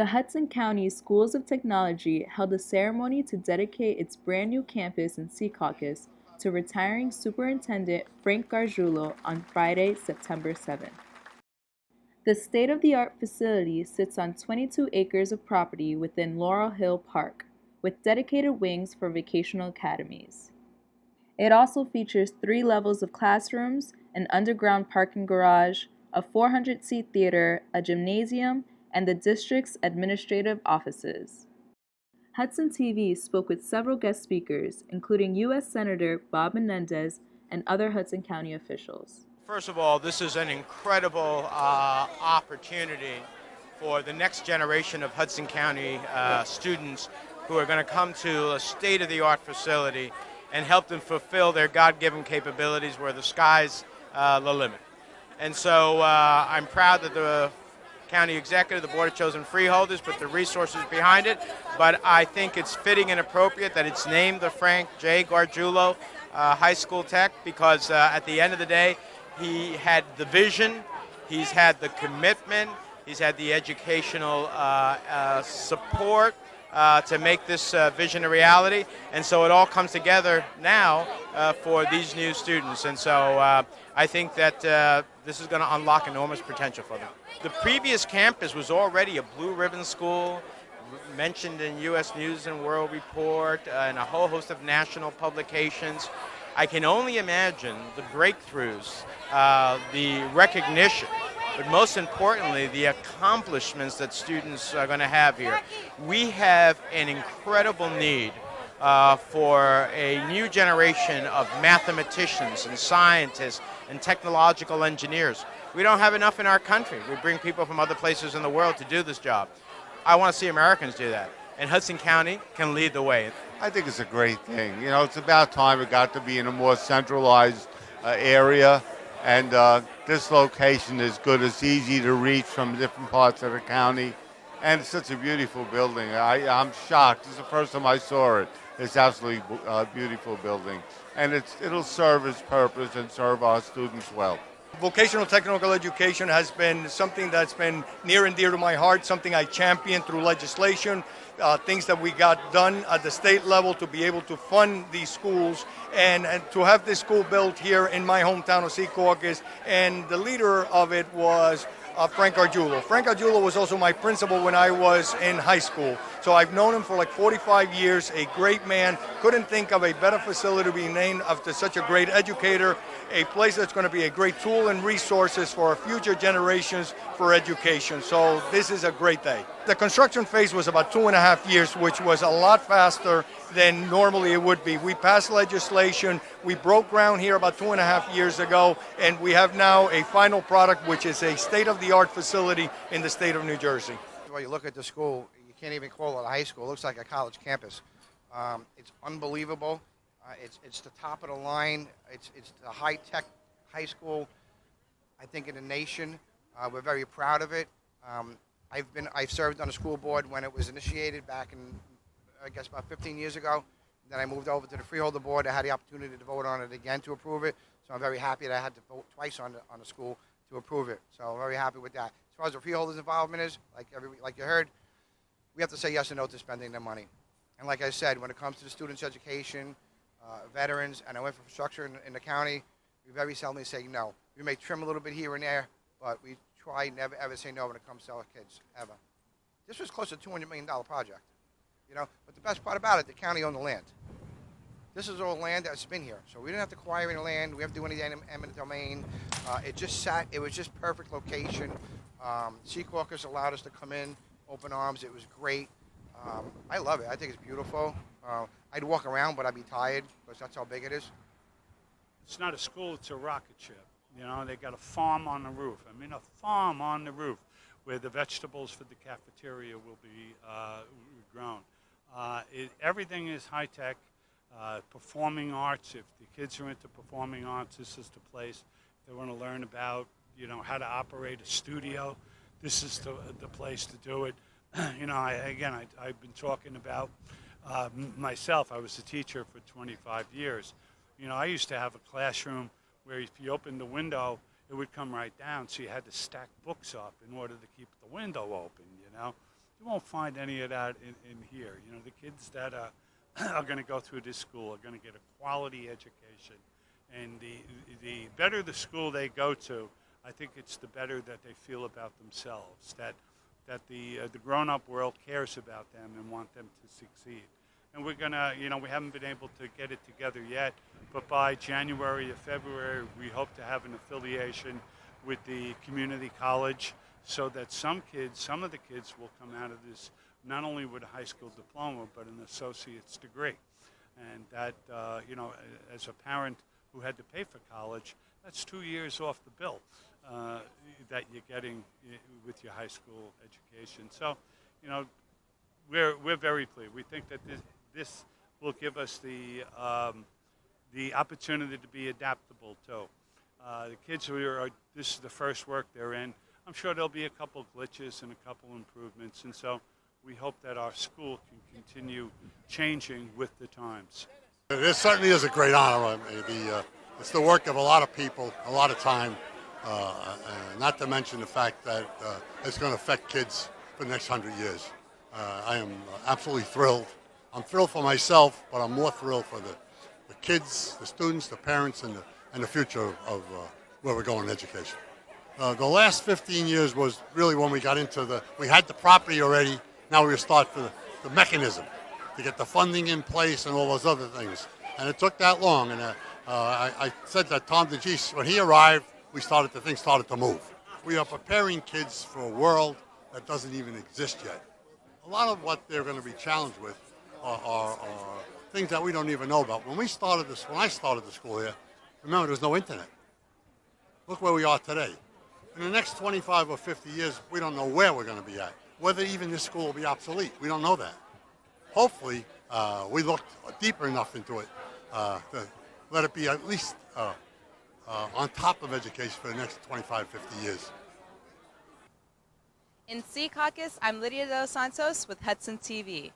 The Hudson County Schools of Technology held a ceremony to dedicate its brand new campus in Secaucus to retiring Superintendent Frank Gargiulo on Friday, September 7th. The state-of-the-art facility sits on 22 acres of property within Laurel Hill Park, with dedicated wings for vocational academies. It also features 3 levels of classrooms, an underground parking garage, a 400-seat theater, a gymnasium, and the district's administrative offices. Hudson TV spoke with several guest speakers, including U.S. Senator Bob Menendez and other Hudson County officials. First of all, this is an incredible opportunity for the next generation of Hudson County students who are going to come to a state-of-the-art facility and help them fulfill their God-given capabilities where the sky's the limit. And so I'm proud that the county executive, the board of chosen freeholders, put the resources behind it, but I think it's fitting and appropriate that it's named the Frank J. Gargiulo High School Tech because at the end of the day, he had the vision, he's had the commitment, he's had the educational support to make this vision a reality, and so it all comes together now for these new students, and so I think that this is going to unlock enormous potential for them. The previous campus was already a blue ribbon school, mentioned in U.S. News and World Report and a whole host of national publications. I can only imagine the breakthroughs, the recognition, but most importantly, the accomplishments that students are going to have here. We have an incredible need for a new generation of mathematicians and scientists and technological engineers. We don't have enough in our country. We bring people from other places in the world to do this job. I want to see Americans do that, and Hudson County can lead the way. I think it's a great thing. You know, it's about time it got to be in a more centralized area, and this location is good. It's easy to reach from different parts of the county, and it's such a beautiful building. I'm shocked. This is the first time I saw it. It's absolutely a beautiful building, and it'll serve its purpose and serve our students well. Vocational technical education has been something that's been near and dear to my heart, something I champion through legislation, things that we got done at the state level to be able to fund these schools and to have this school built here in my hometown of Secaucus. And the leader of it was Frank Gargiulo. Frank Gargiulo was also my principal when I was in high school. So I've known him for like 45 years, a great man. Couldn't think of a better facility to be named after such a great educator, a place that's going to be a great tool and resources for our future generations for education. So this is a great day. The construction phase was about 2.5 years, which was a lot faster than normally it would be. We passed legislation, we broke ground here about 2.5 years ago, and we have now a final product, which is a state-of-the-art facility in the state of New Jersey. Well, you look at the school, you can't even call it a high school. It looks like a college campus. It's unbelievable. It's the top of the line. It's the high-tech high school, I think, in the nation. We're very proud of it. I've served on the school board when it was initiated back in, I guess, about 15 years ago. Then I moved over to the freeholder board. I had the opportunity to vote on it again to approve it. So I'm very happy that I had to vote twice on the school to approve it. So I'm very happy with that. As far as the freeholders' involvement is, like you heard, we have to say yes or no to spending their money. And like I said, when it comes to the students' education, veterans, and our infrastructure in the county, we very seldomly say no. We may trim a little bit here and there, but we try never ever say no when it comes to our kids, ever. This was close to $200 million project, you know. But the best part about it, the county owned the land. This is all land that's been here, so we didn't have to acquire any land. We have to do anything in eminent domain. It just sat. It was just perfect location. Secaucus allowed us to come in, open arms. It was great. I love it. I think it's beautiful. I'd walk around, but I'd be tired because that's how big it is. It's not a school, it's a rocket ship. You know, they got a farm on the roof. I mean, a farm on the roof where the vegetables for the cafeteria will be grown. Everything is high-tech. Performing arts, if the kids are into performing arts, this is the place. If they want to learn about, you know, how to operate a studio, this is the place to do it. You know, I've been talking about myself. I was a teacher for 25 years. You know, I used to have a classroom where if you opened the window, it would come right down, so you had to stack books up in order to keep the window open, you know. You won't find any of that in here. You know, the kids that are going to go through this school are going to get a quality education. And the better the school they go to, I think it's the better that they feel about themselves, that the grown-up world cares about them and want them to succeed. And we're going to, you know, we haven't been able to get it together yet, but by January or February, we hope to have an affiliation with the community college so that some of the kids will come out of this not only with a high school diploma, but an associate's degree. And that, you know, as a parent who had to pay for college, that's 2 years off the bill that you're getting with your high school education. So, you know, we're very pleased. We think that this will give us the opportunity to be adaptable too. The kids this is the first work they're in. I'm sure there'll be a couple glitches and a couple improvements, and so we hope that our school can continue changing with the times. This certainly is a great honor. It's the work of a lot of people, a lot of time, not to mention the fact that it's going to affect kids for the next 100 years. I am absolutely thrilled. I'm thrilled for myself, but I'm more thrilled for the kids, the students, the parents, and the future of where we're going in education. The last 15 years was really when we got into we had the property already. Now we start for the mechanism to get the funding in place and all those other things. And it took that long. And I said that Tom DeGeese, when he arrived, things started to move. We are preparing kids for a world that doesn't even exist yet. A lot of what they're going to be challenged with are things that we don't even know about. When I started the school here, remember, there was no internet. Look where we are today. In the next 25 or 50 years, we don't know where we're going to be at. Whether even this school will be obsolete, we don't know that. Hopefully, we looked deeper enough into it to let it be at least on top of education for the next 25, 50 years. In Secaucus, I'm Lydia Dos Santos with Hudson TV.